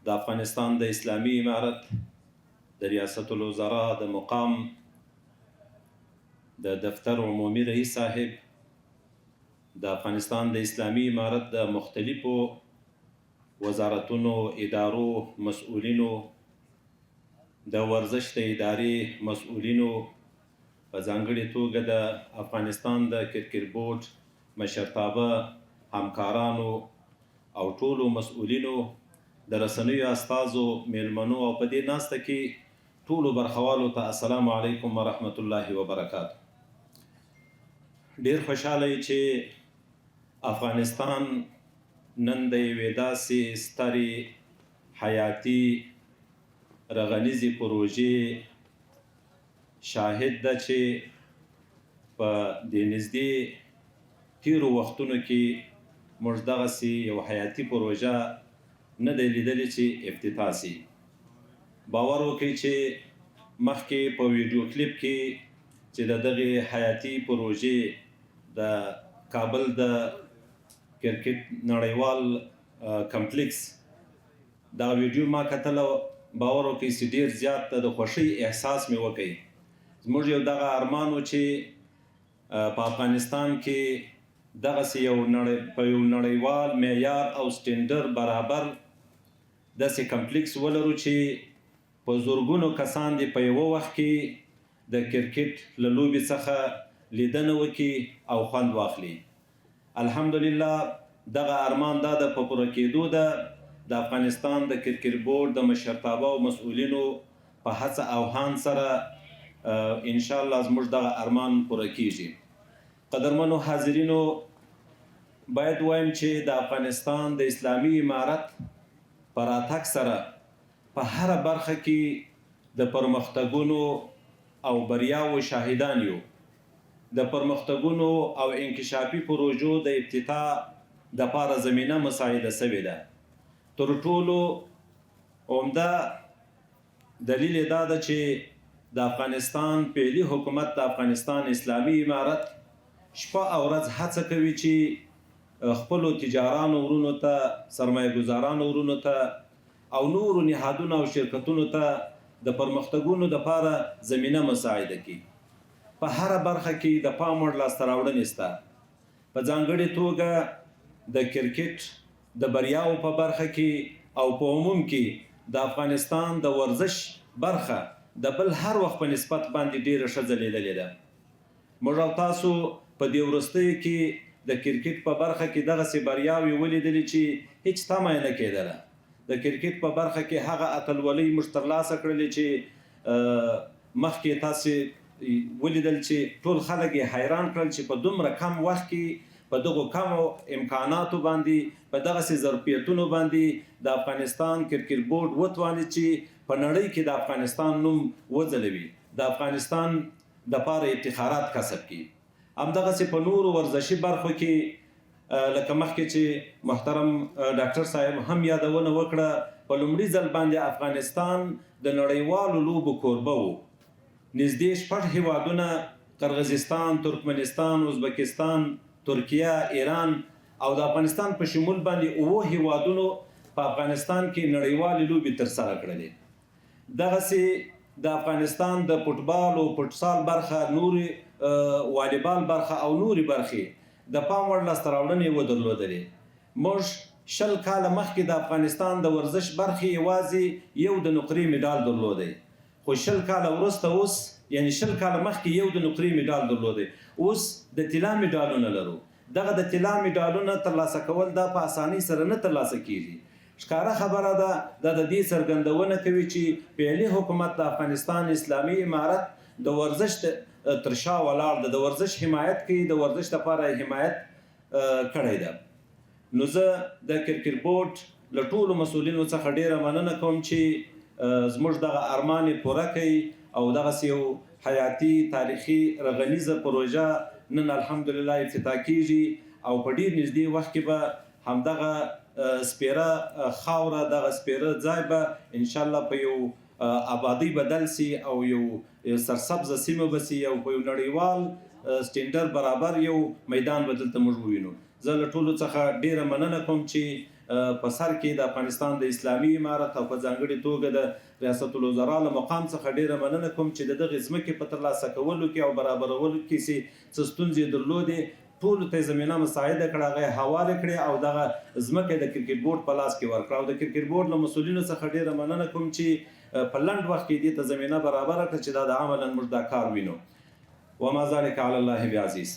د افغانستان د اسلامي امارت د ریاست الوزرا د مقام د دفتر عمومي رئیس صاحب، د افغانستان د اسلامي امارت د مختلفو وزارتونو ادارو مسؤلینو، د ورزش د ادارې مسؤلینو، په ځانګړې توګه د افغانستان د کرکټ بورډ مشرتابه همکارانو او ټولو مسؤلینو، د رسنیو استازو، میلمنو او په دې ناسته کې ټولو برخوالو ته السلام علیکم ورحمت الله وبرکاته. ډیر خوشحاله چې افغانستان نن د یوې داسې سترې حیاتي رغنیزې پروژې شاهد ده چې په دې نږدې تیرو وختونو کې موږ دغسې یو حیاتي پروژه نه دی لیدلې چې افتتاح سي. باور وکړئ چې مخکې په ویډیو کلیپ کې چې د دغې حیاتي پروژې د کابل د کرکټ نړیوال کمپلیکس دا ویډیو ما کتله، باور وکړئ چې ډیر زیات د خوښۍ احساس مې وکړ. زموږ یو دغه ارمان و چې په افغانستان کې دغسې په یو نړیوال معیار او سټینډرډ برابر داسې کمپلیکس ولرو چې په زرګونو کسان دې په یوه وخت کې د کرکټ له لوبې څخه لیدنه وکړي او خوند واخلي. الحمدلله دغه ارمان دا د په پوره کېدو ده. د افغانستان د کرکټ بورډ د مشرتابه او مسؤلینو په هڅه او هاند سره انشاءالله زموږ دغه ارمان پوره کیږي. قدرمنو حاضرینو، باید وایم چې د افغانستان د اسلامي امارت په راتګ سره په هره برخه کې د پرمختګونو او بریاوو شاهدان یو. د پرمختګونو او انکشافي پروژو د افتتاح دپاره زمینه مساعده سوې ده. تر ټولو عمده دلیل یې دا ده چې د افغانستان فعلي حکومت د افغانستان اسلامي امارت شپه او ورځ هڅه کوي چې خپلو تجارانو ورونو ته، سرمایه ګزارانو ورونو ته او نورو نهادونو او شرکتونو ته د پرمختګونو دپاره زمینه مساعده کړي. په هره برخه کې د پام وړ لاسته راوړنې شته. په ځانګړې توګه د کرکټ د بریاوو په برخه کې او په عموم کې د افغانستان د ورزش برخه د بل هر وخت په نسبت باندې ډیره ښه ځلېدلې ده. موږ او تاسو په دې وروستیو کې د کرکټ په برخه کې دغسې بریاوې ولیدلې چې هیڅ تمه یې نه کېدله. د کرکټ په برخه کې هغه اتلولۍ موږ ترلاسه کړلې چې مخکې تاسې ولیدل چې ټول خلک یې حیران کړل چې په دومره کم وخت کې په دغو کمو امکاناتو باندې، په دغسې ظرفیتونو باندې د افغانستان کرکټ بورډ وتوانید چې په نړۍ کې د افغانستان نوم وځلوي، د افغانستان دپاره افتخارات کسب کړي. همدغسې په نورو ورزشي برخو کې لکه مخکې چې محترم ډاکټر صاحب هم یادونه وکړه، په لومړي ځل باندې افغانستان د نړیوالو لوبو کوربه و. نږدې 6 هیوادونه، قرغیزستان، ترکمنستان، ازبکستان، ترکیه، ایران او د افغانستان په شمول باندې 7 هیوادونو په افغانستان کې نړیوالې لوبې ترسره کړلې. دغسې د افغانستان د فوټبال او فوټسال برخه، نورې والیبال برخه او نورې برخې د پام وړ لاسته راوړنې ودرلودلې. موږ 20 کاله مخکې د افغانستان د ورزش برخې یوازې یو د نقرې مډال درلودی، خو 20 کاله وروسته اوس، یعنی 20 کاله مخکې یو د نقرې مډال درلودی، اوس د طلا مډالونه لرو. دغه د طلا مډالونه ترلاسه کول دا په اسانۍ سره نه ترلاسه کیږي. ښکاره خبره ده، دا د دې څرګندونه کوي چې فعلي حکومت د افغانستان اسلامي امارت د ورزش تر شا ولاړ ده، د ورزش حمایت کوي، د ورزش لپاره حمایت کړی ده. نو زه د کرکټ بورډ له ټولو مسؤلینو څخه ډیره مننه کوم چې زموږ دغه ارمان یې پوره کوي او دغسې یو حیاتي تاریخي رغنیزه پروژه نن الحمدلله افتتاح کیږي او په ډیر نږدې وخت کې به همدغه سپیره خاوره، دغه سپیره ځای به انشاءالله په یو آبادی بدل سی او یو سرسبزه سیمه به سی او په یو نړیوال سټینډرډ برابر یو میدان به دلته موږ ووینو. زه له ټولو څخه ډیره مننه کوم چې په سر کې د افغانستان د اسلامي امارت او په ځانګړې توګه د ریاست الوزرا له مقام څخه ډیره مننه کوم چې د دغې ځمکې په ترلاسه کولو کې او برابرولو کې څه ستونزې درلودې ټولو ته زمینه مساعده کړه، هغه یې حواله کړې او دغه ځمکه د کرکټ بورډ په لاس کې ورکړه. او د کرکټ بورډ له مسؤلینو څخه ډیره مننه کوم چې په لنډ وخت کې دې ته زمینه برابره کړه چې دا د عملاً موږ دا کار وینو. وما ذلك على الله بعزیز.